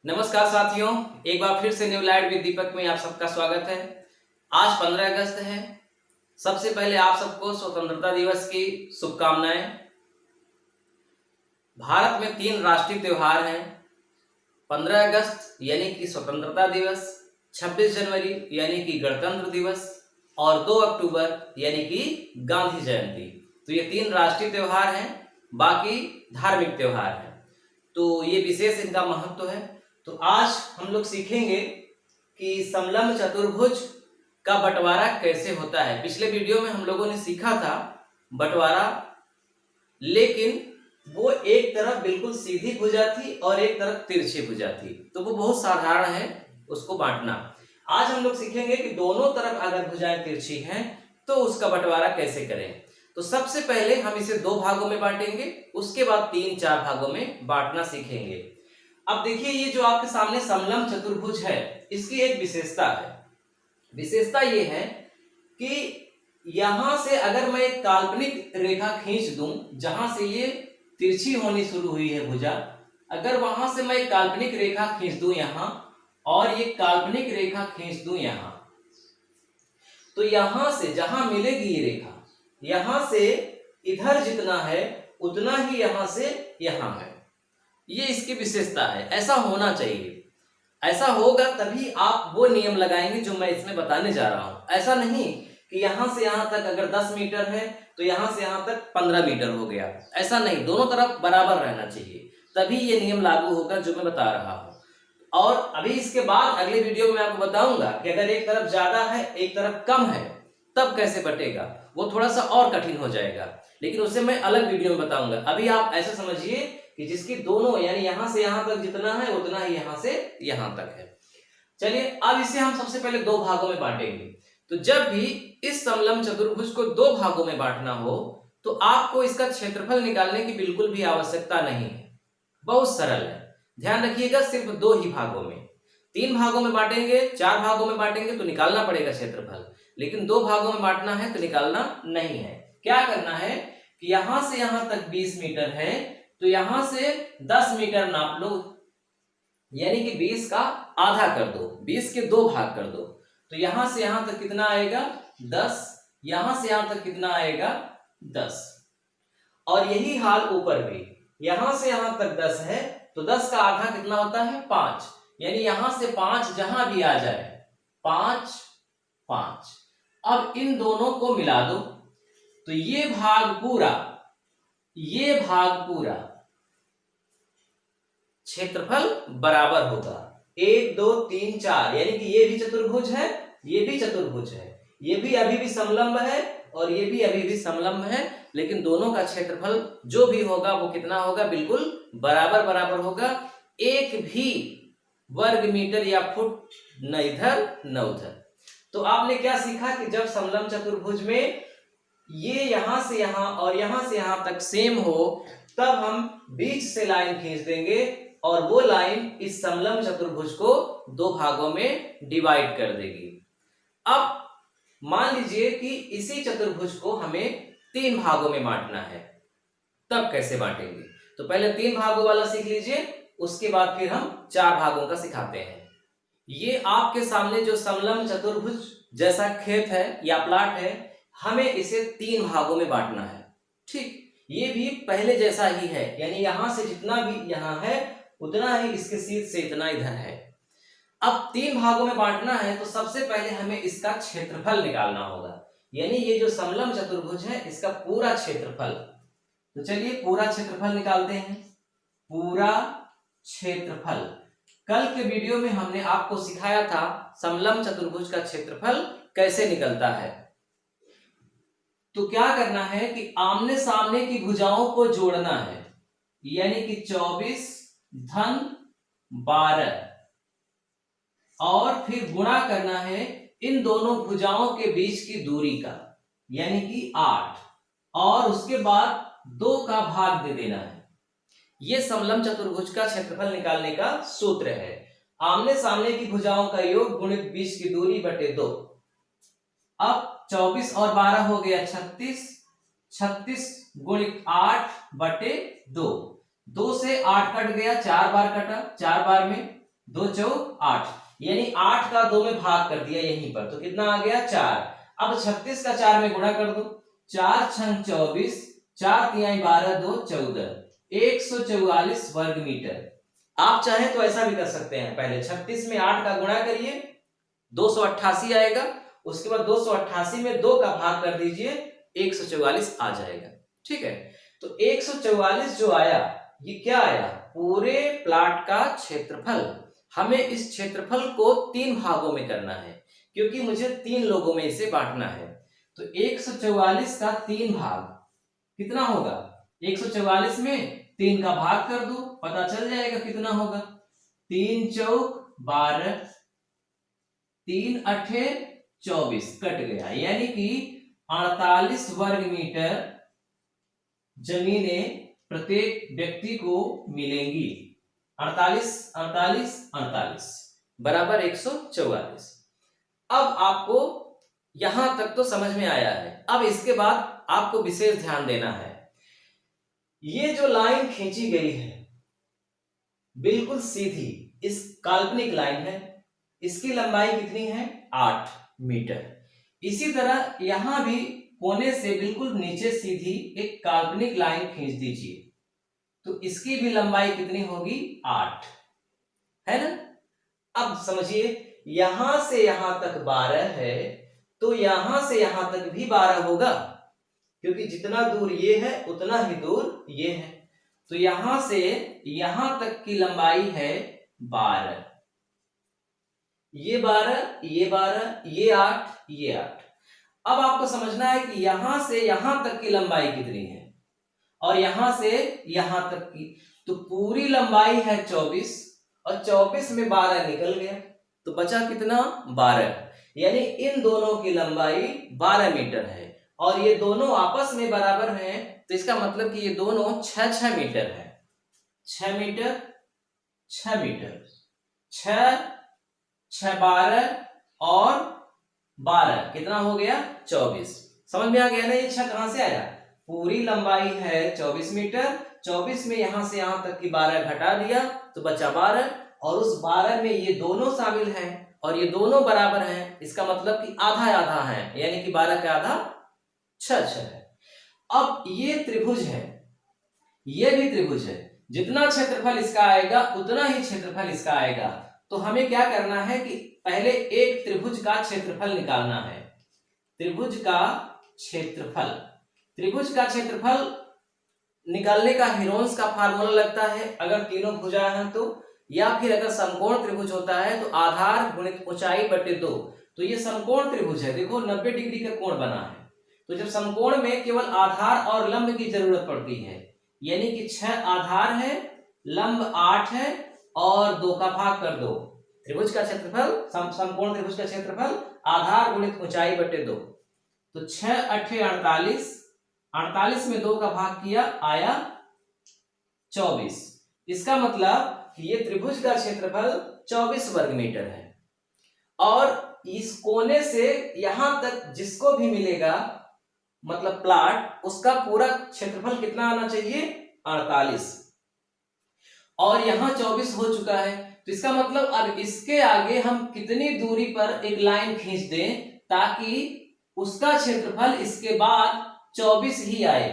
नमस्कार साथियों, एक बार फिर से न्यू लाइट विद दीपक में आप सबका स्वागत है। आज 15 अगस्त है। सबसे पहले आप सबको स्वतंत्रता दिवस की शुभकामनाएं। भारत में 3 राष्ट्रीय त्योहार हैं। 15 अगस्त यानी कि स्वतंत्रता दिवस, 26 जनवरी यानी कि गणतंत्र दिवस और 2 अक्टूबर यानी कि गांधी जयंती। तो ये 3 राष्ट्रीय त्योहार हैं, बाकी धार्मिक त्योहार हैं। तो ये विशेष इनका महत्व है। तो आज हम लोग सीखेंगे कि समलंब चतुर्भुज का बंटवारा कैसे होता है। पिछले वीडियो में हम लोगों ने सीखा था बंटवारा, लेकिन वो एक तरफ बिल्कुल सीधी भुजा थी और एक तरफ तिरछी भुजा थी, तो वो बहुत साधारण है उसको बांटना। आज हम लोग सीखेंगे कि दोनों तरफ अगर भुजाएं तिरछी हैं तो उसका बंटवारा कैसे करें। तो सबसे पहले हम इसे 2 भागों में बांटेंगे, उसके बाद 3-4 भागों में बांटना सीखेंगे। अब देखिए, ये जो आपके सामने समलंब चतुर्भुज है, इसकी एक विशेषता है। विशेषता ये है कि यहां से अगर मैं एक काल्पनिक रेखा खींच दूं, जहां से ये तिरछी होनी शुरू हुई है भुजा, अगर वहां से मैं एक काल्पनिक रेखा खींच दूं यहां और ये काल्पनिक रेखा खींच दूं यहां, तो यहां से जहां मिलेगी ये रेखा, यहां से इधर जितना है उतना ही यहां से यहां है। ये इसकी विशेषता है। ऐसा होना चाहिए, ऐसा होगा तभी आप वो नियम लगाएंगे जो मैं इसमें बताने जा रहा हूं। ऐसा नहीं कि यहां से यहां तक अगर 10 मीटर है तो यहां से यहां तक 15 मीटर हो गया, ऐसा नहीं। दोनों तरफ बराबर रहना चाहिए, तभी ये नियम लागू होगा जो मैं बता रहा हूं। और अभी इसके बाद अगले वीडियो में आपको बताऊंगा कि अगर एक तरफ ज्यादा है एक तरफ कम है तब कैसे बटेगा। वो थोड़ा सा और कठिन हो जाएगा, लेकिन उसे मैं अलग वीडियो में बताऊंगा। अभी आप ऐसे समझिए कि जिसकी दोनों यानी यहां से यहां तक जितना है उतना ही यहां से यहां तक है। चलिए, अब इसे हम सबसे पहले 2 भागों में बांटेंगे। तो जब भी इस समलंब चतुर्भुज को 2 भागों में बांटना हो तो आपको इसका क्षेत्रफल निकालने की बिल्कुल भी आवश्यकता नहीं है, बहुत सरल है। ध्यान रखिएगा, सिर्फ 2 ही भागों में। 3 भागों में बांटेंगे, 4 भागों में बांटेंगे तो निकालना पड़ेगा क्षेत्रफल, लेकिन 2 भागों में बांटना है तो निकालना नहीं है। क्या करना है कि यहां से यहां तक 20 मीटर है, तो यहां से 10 मीटर नाप लो, यानी कि 20 का आधा कर दो, 20 के 2 भाग कर दो। तो यहां से यहां तक कितना आएगा 10, यहां से यहां तक कितना आएगा 10। और यही हाल ऊपर भी, यहां से यहां तक 10 है तो 10 का आधा कितना होता है 5, यानी यहां से 5 जहां भी आ जाए 5 5। अब इन दोनों को मिला दो तो ये भाग पूरा क्षेत्रफल बराबर होगा। 1 2 3 4, यानी कि ये भी चतुर्भुज है, ये भी चतुर्भुज है, ये भी अभी भी समलंब है और ये भी अभी भी समलंब है, लेकिन दोनों का क्षेत्रफल जो भी होगा वो कितना होगा, बिल्कुल बराबर बराबर होगा। एक भी वर्ग मीटर या फुट न इधर न उधर। तो आपने क्या सीखा कि जब समलंब चतुर्भुज में ये यहां से यहां और यहां से यहां तक सेम हो तब हम बीच से लाइन खींच देंगे और वो लाइन इस समलंब चतुर्भुज को 2 भागों में डिवाइड कर देगी। अब मान लीजिए कि इसी चतुर्भुज को हमें 3 भागों में बांटना है, तब कैसे बांटेंगे। तो पहले 3 भागों वाला सीख लीजिए, उसके बाद फिर हम 4 भागों का सिखाते हैं। ये आपके सामने जो समलंब चतुर्भुज जैसा खेत है या प्लाट है, हमें इसे 3 भागों में बांटना है। ठीक, ये भी पहले जैसा ही है, यानी यहां से जितना भी यहां है उतना ही इसके सीध से इतना इधर है। अब 3 भागों में बांटना है तो सबसे पहले हमें इसका क्षेत्रफल निकालना होगा, यानी ये जो समलंब चतुर्भुज है इसका पूरा क्षेत्रफल। तो चलिए पूरा क्षेत्रफल निकालते हैं। पूरा क्षेत्रफल, कल के वीडियो में हमने आपको सिखाया था समलंब चतुर्भुज का क्षेत्रफल कैसे निकलता है। तो क्या करना है कि आमने सामने की भुजाओं को जोड़ना है, यानी कि 24 धन 12 और फिर गुणा करना है इन दोनों भुजाओं के बीच की दूरी का, यानी कि 8, और उसके बाद 2 का भाग दे देना है। यह समलंब चतुर्भुज का क्षेत्रफल निकालने का सूत्र है। आमने सामने की भुजाओं का योग गुणित बीच की दूरी बटे 2। अब 24 और 12 हो गया 36, 36 गुणित 8 बटे 2। 2 से 8 कट गया, 4 बार कटा, 4 बार में 2 चौक 8, यानी 8 का 2 में भाग कर दिया यहीं पर, तो कितना आ गया 4। अब 36 का 4 में गुणा कर दो, 4 छंग 24, 4 तिहाई 12, 2 14, 144 वर्ग मीटर। आप चाहें तो ऐसा भी कर सकते हैं, पहले 36 में 8 का गुणा करिए, 288 आएगा, उसके बाद 288 में 2 का भाग कर दीजिए, 144 आ जाएगा। ठीक है, तो 144 जो आया ये क्या आया, पूरे प्लाट का क्षेत्रफल। हमें इस क्षेत्रफल को 3 भागों में करना है, क्योंकि मुझे 3 लोगों में इसे बांटना है। तो 144 का 3 भाग कितना होगा, 144 में 3 का भाग कर दो, पता चल जाएगा कितना होगा। 3 चौक 12, 3 अठे 24, कट गया, यानी कि 48 वर्ग मीटर जमीनें प्रत्येक व्यक्ति को मिलेंगी। 48 48 48 बराबर 144। अब आपको यहां तक तो समझ में आया है। अब इसके बाद आपको विशेष ध्यान देना है, ये जो लाइन खींची गई है बिल्कुल सीधी, इस काल्पनिक लाइन है, इसकी लंबाई कितनी है 8 मीटर। इसी तरह यहां भी कोने से बिल्कुल नीचे सीधी एक काल्पनिक लाइन खींच दीजिए, तो इसकी भी लंबाई कितनी होगी 8, है ना। अब समझिए, यहां से यहां तक 12 है, तो यहां से यहां तक भी 12 होगा, क्योंकि जितना दूर ये है उतना ही दूर ये है। तो यहां से यहां तक की लंबाई है 12, ये 12, ये 12, ये 8, ये 8। अब आपको समझना है कि यहां से यहां तक की लंबाई कितनी है और यहां से यहां तक की, तो पूरी लंबाई है 24 और 24 में 12 निकल गया, तो बचा कितना 12, यानी इन दोनों की लंबाई 12 मीटर है और ये दोनों आपस में बराबर हैं, तो इसका मतलब कि ये दोनों 6 मीटर है। 6 मीटर 6 मीटर, 6 6 12 और 12 कितना हो गया 24। समझ में आ गया ना, ये 6 कहां से आया, पूरी लंबाई है 24 मीटर, 24 में यहां से यहां तक की 12 घटा दिया तो बचा 12, और उस 12 में ये दोनों शामिल हैं और ये दोनों बराबर हैं, इसका मतलब कि आधा आधा है, यानी कि 12 का आधा 6 है। अब ये त्रिभुज है, ये भी त्रिभुज है, जितना क्षेत्रफल इसका आएगा उतना ही क्षेत्रफल इसका आएगा। तो हमें क्या करना है कि पहले एक त्रिभुज का क्षेत्रफल निकालना है। त्रिभुज का क्षेत्रफल, त्रिभुज का क्षेत्रफल निकालने का हीरोन्स का फार्मूला लगता है अगर तीनों भुजा हैं तो, या फिर अगर समकोण त्रिभुज होता है तो आधार गुणित ऊंचाई बटे 2। तो ये समकोण त्रिभुज है, देखो 90 डिग्री का कोण बना है, तो जब समकोण में केवल आधार और लंब की जरूरत पड़ती है, यानी कि 6 आधार है, लंब 8 है और 2 का भाग कर दो। त्रिभुज का क्षेत्रफल, समकोण त्रिभुज का क्षेत्रफल आधार गुणित ऊंचाई बटे 2, तो 6 अठे 48, 48 में 2 का भाग किया आया 24। इसका मतलब कि ये त्रिभुज का क्षेत्रफल 24 वर्ग मीटर है, और इस कोने से यहां तक जिसको भी मिलेगा मतलब प्लाट, उसका पूरा क्षेत्रफल कितना आना चाहिए 48, और यहां 24 हो चुका है, तो इसका मतलब अब इसके आगे हम कितनी दूरी पर एक लाइन खींच दें ताकि उसका क्षेत्रफल इसके बाद 24 ही आए,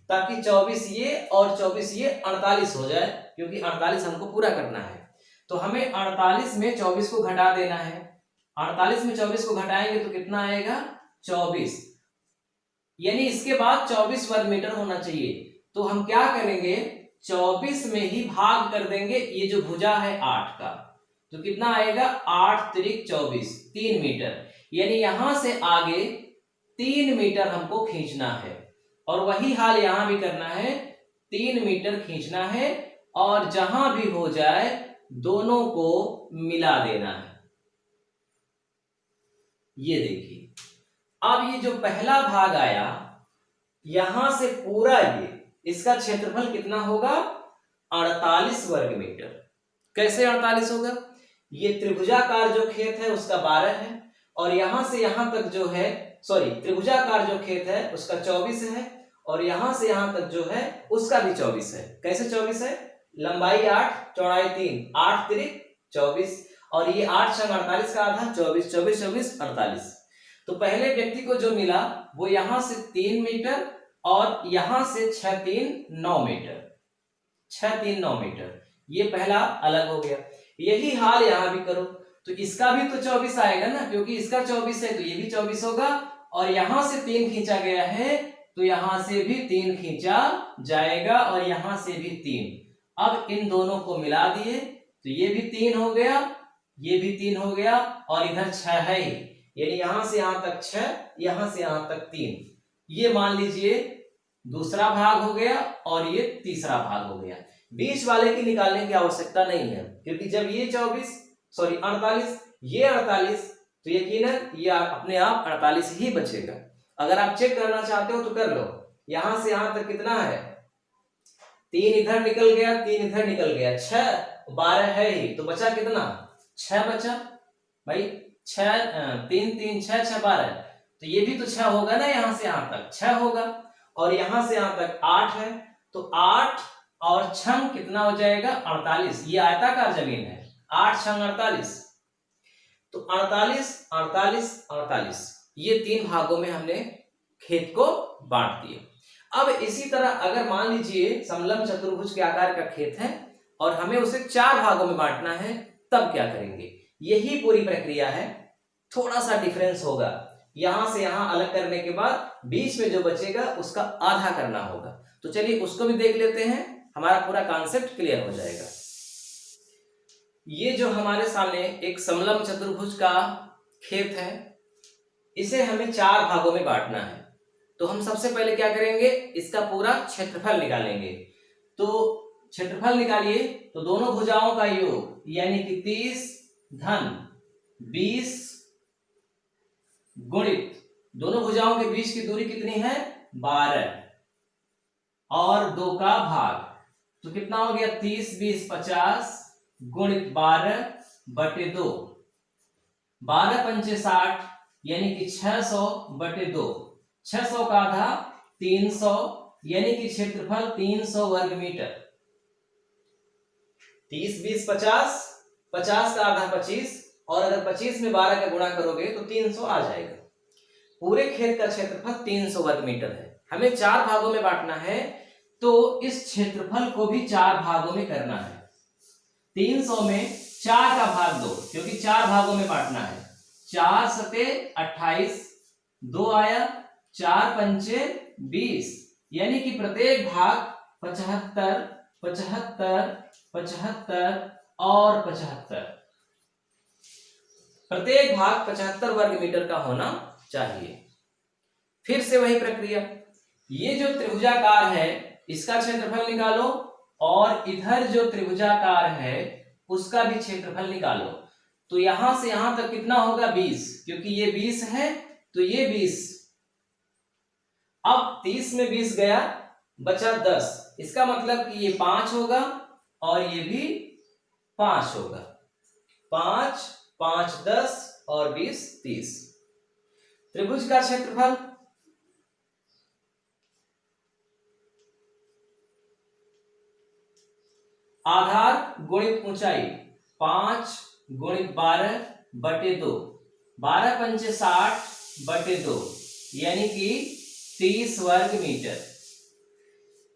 ताकि 24 ये और 24 ये 48 हो जाए, क्योंकि 48 हमको पूरा करना है। तो हमें 48 में 24 को घटा देना है, 48 में 24 को घटाएंगे तो कितना आएगा 24, यानी इसके बाद 24 वर्ग मीटर होना चाहिए। तो हम क्या करेंगे, 24 में ही भाग कर देंगे ये जो भुजा है 8 का, तो कितना आएगा 8 त्रिक 24, 3 मीटर, यानी यहां से आगे 3 मीटर हमको खींचना है, और वही हाल यहां भी करना है, 3 मीटर खींचना है और जहां भी हो जाए दोनों को मिला देना है। ये देखिए, अब ये जो पहला भाग आया यहां से पूरा ये, इसका क्षेत्रफल कितना होगा 48 वर्ग मीटर। कैसे 48 होगा, ये त्रिभुजाकार जो खेत है उसका 12 है, और यहां से यहां तक जो है, सॉरी, त्रिभुजाकार जो खेत है उसका 24 है, और यहां से यहां तक जो है उसका भी 24 है। कैसे 24 है, लंबाई 8 चौड़ाई 3, 8 त्रिक 24, और ये 8 छंग 48 का आधा 24, 24 24 48। तो पहले व्यक्ति को जो मिला वो यहां से 3 मीटर और यहां से 6 3 9 मीटर, 6 3 9 मीटर, ये पहला अलग हो गया। यही हाल यहां भी करो, तो इसका भी तो 24 आएगा ना, क्योंकि इसका 24 है तो ये भी 24 होगा, और यहां से 3 खींचा गया है तो यहां से भी 3 खींचा जाएगा, और यहां से भी 3। अब इन दोनों को मिला दिए तो ये भी 3 हो गया, ये भी 3 हो गया, और इधर 6 है ही, यानी यहां से यहां तक 6, यहां से यहां तक 3। ये मान लीजिए दूसरा भाग हो गया और ये तीसरा भाग हो गया। बीच वाले की निकालने की आवश्यकता नहीं है, क्योंकि जब ये 48, ये 48, तो यकीनन ये अपने आप 48 ही बचेगा। अगर आप चेक करना चाहते हो तो कर लो। यहां से यहां तक कितना है, 3 इधर निकल गया, 3 इधर निकल गया, 6 12 है ही, तो बचा कितना, 6 बचा भाई। 6 3 3 6 6 12, तो ये भी तो 6 होगा ना, यहां से यहां तक 6 होगा, और यहां से यहां तक 8 है, तो 8 और 6 कितना हो जाएगा, 48। ये आयताकार जमीन है, 8 6 48, तो 48 48 48, ये 3 भागों में हमने खेत को बांट दिया। अब इसी तरह अगर मान लीजिए समलंब चतुर्भुज के आकार का खेत है और हमें उसे 4 भागों में बांटना है, तब क्या करेंगे, यही पूरी प्रक्रिया है, थोड़ा सा डिफरेंस होगा। यहां से यहां अलग करने के बाद बीच में जो बचेगा उसका आधा करना होगा। तो चलिए उसको भी देख लेते हैं, हमारा पूरा कॉन्सेप्ट क्लियर हो जाएगा। ये जो हमारे सामने एक समलंब चतुर्भुज का खेत है, इसे हमें 4 भागों में बांटना है। तो हम सबसे पहले क्या करेंगे, इसका पूरा क्षेत्रफल निकालेंगे। तो क्षेत्रफल निकालिए, तो दोनों भुजाओं का योग यानी कि 30 धन 20 गुणित दोनों भुजाओं के बीच की दूरी कितनी है, 12, और 2 का भाग, तो कितना हो गया, 30 20 50 गुणित 12 बटे 2, 12 पंचे 60, यानी कि 600 बटे 2, 600 का आधा 300, यानी कि क्षेत्रफल 300 वर्ग मीटर। 30 20 50, 50 का आधा 25, और अगर 25 में 12 का गुणा करोगे तो 300 आ जाएगा। पूरे खेत का क्षेत्रफल 300 वर्ग मीटर है। हमें 4 भागों में बांटना है, तो इस क्षेत्रफल को भी 4 भागों में करना है। 300 में 4 का भाग 2, क्योंकि 4 भागों में बांटना है। 4 सते 28, 2 आया, 4 पंचे 20, यानी कि प्रत्येक भाग 75 75 75 और 75, प्रत्येक भाग 75 वर्ग मीटर का होना चाहिए। फिर से वही प्रक्रिया, ये जो त्रिभुजाकार है इसका क्षेत्रफल निकालो, और इधर जो त्रिभुजाकार है उसका भी क्षेत्रफल निकालो। तो यहां से यहां तक कितना होगा, 20, क्योंकि ये 20 है तो ये 20। अब 30 में 20 गया, बचा 10, इसका मतलब कि ये 5 होगा और ये भी 5 होगा। 5 5 10 और 20 30। त्रिभुज का क्षेत्रफल आधार गुणित ऊंचाई 5 गुणित 12 बटे 2, 12 पंचे 60 बटे 2, यानी कि 30 वर्ग मीटर।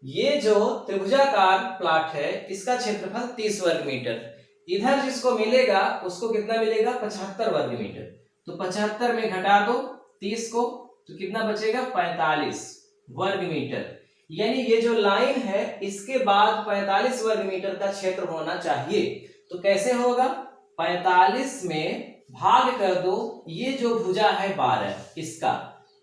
ये जो त्रिभुजाकार प्लॉट है इसका क्षेत्रफल 30 वर्ग मीटर। इधर जिसको मिलेगा उसको कितना मिलेगा, 75 वर्ग मीटर। तो 75 में घटा दो 30 को, तो कितना बचेगा, 45 वर्ग मीटर। यानी ये जो लाइन है इसके बाद 45 वर्ग मीटर का क्षेत्र होना चाहिए। तो कैसे होगा, 45 में भाग कर दो ये जो भुजा है 12 इसका,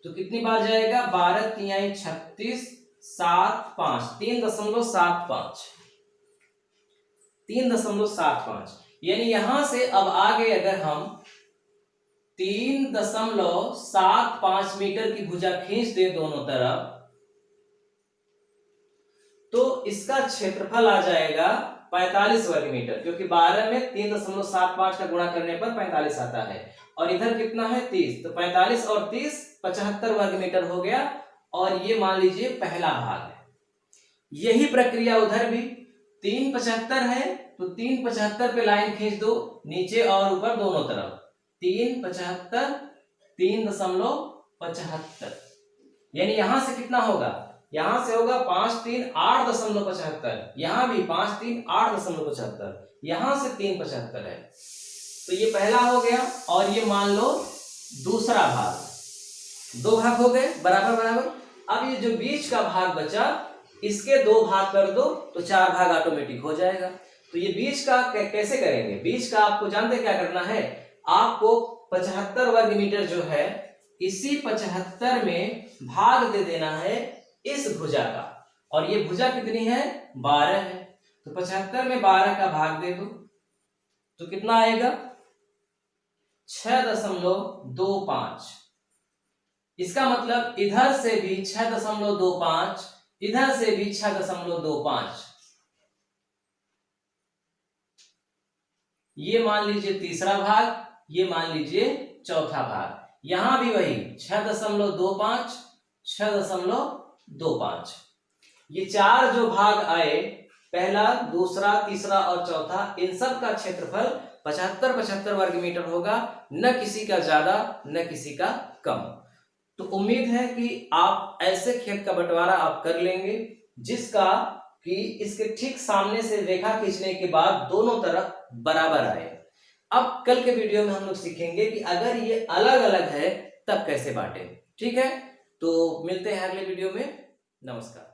तो कितनी बार जाएगा, 12 तिहाई 36 7 5, 3.75 3.75, यानी यहां से अब आगे अगर हम 3.75 मीटर की भुजा खींच दे दोनों तरफ, तो इसका क्षेत्रफल आ जाएगा 45 वर्ग मीटर, क्योंकि 12 में 3.75 का गुणा करने पर 45 आता है, और इधर कितना है 30, तो 45 और 30 75 वर्ग मीटर हो गया। और ये मान लीजिए पहला भाग है। यही प्रक्रिया उधर भी 3 75 है तो 375 पे लाइन खींच दो, नीचे और ऊपर दोनों तरफ। 375, 3.75, यानी यहां से कितना होगा, यहां से होगा 5 3 8.75, यहां भी 5 3 8.75, यहां से 375 है। तो ये पहला हो गया, और ये मान लो दूसरा भाग। 2 भाग हो गए बराबर बराबर। अब ये जो बीच का भाग बचा, इसके 2 भाग कर दो तो 4 भाग ऑटोमेटिक हो जाएगा। तो ये बीच का कैसे करेंगे, बीच का आपको जानते क्या करना है, आपको 75 वर्ग मीटर जो है, इसी 75 में भाग दे देना है इस भुजा का, और ये भुजा कितनी है, 12 है। तो 75 में 12 का भाग दे दो तो कितना आएगा, 6.25। इसका मतलब इधर से भी 6.25, इधर से भी 6.25। ये मान लीजिए तीसरा भाग, ये मान लीजिए चौथा भाग। यहां भी वही 6.25, 6.25। ये 4 जो भाग आए, पहला, दूसरा, तीसरा और चौथा, इन सब का क्षेत्रफल 75 वर्ग मीटर होगा, न किसी का ज्यादा न किसी का कम। तो उम्मीद है कि आप ऐसे खेत का बंटवारा आप कर लेंगे जिसका कि इसके ठीक सामने से रेखा खींचने के बाद दोनों तरफ बराबर आए। अब कल के वीडियो में हम लोग सीखेंगे कि अगर ये अलग अलग है तब कैसे बांटे। ठीक है, तो मिलते हैं अगले वीडियो में। नमस्कार।